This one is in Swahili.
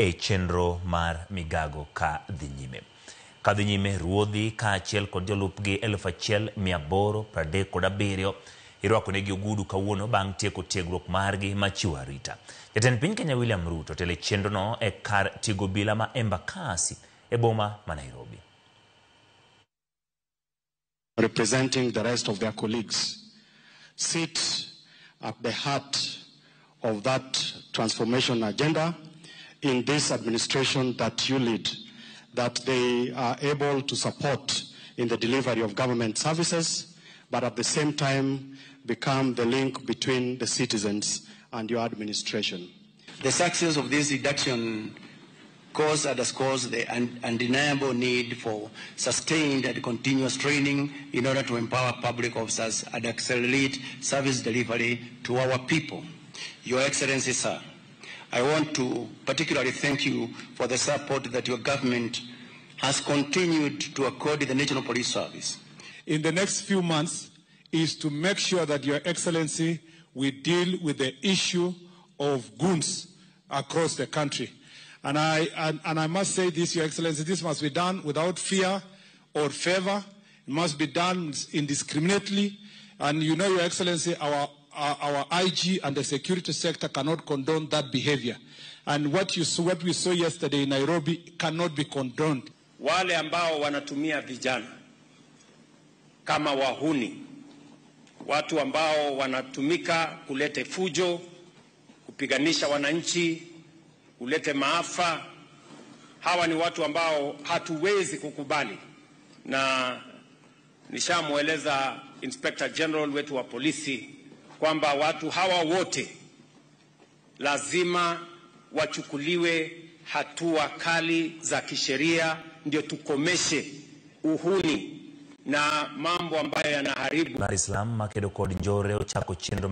e chenro mar migago ka dhi nyime. Ka dhi nyime ruodhi ka achiel kod jolupgi 1837 irwakonegi ogudu kawuono bang' tieko tiegruok margi machiwo arita. Jatend piny Kenya William Ruto tele chenrono e kar tiego obila ma Embakasi e boma ma Nairobi. Representing the rest of their colleagues, sit at the heart of that transformation agenda in this administration that you lead, that they are able to support in the delivery of government services, but at the same time become the link between the citizens and your administration. The success of this reduction underscores the undeniable need for sustained and continuous training in order to empower public officers and accelerate service delivery to our people. Your Excellency, sir, I want to particularly thank you for the support that your government has continued to accord the National Police Service. In the next few months is to make sure that Your Excellency will deal with the issue of goons across the country. And I must say this, Your Excellency, this must be done without fear or favor. It must be done indiscriminately. And you know, Your Excellency, our IG and the security sector cannot condone that behavior. And what we saw yesterday in Nairobi cannot be condoned. Wale ambao wanatumia vijana kama wahuni, watu ambao wanatumika kulete fujo, kupiganisha wananchi, kulete maafa, hawa ni watu ambao hatuwezi kukubali. Na nishamueleza Inspector General wetu wa polisi kwamba watu hawa wote lazima wachukuliwe hatua kali za kisheria, ndio tukomeshe uhuni na mambo ambayo yanaharibu. Dar es Salaam makedo kod njore ochako chenro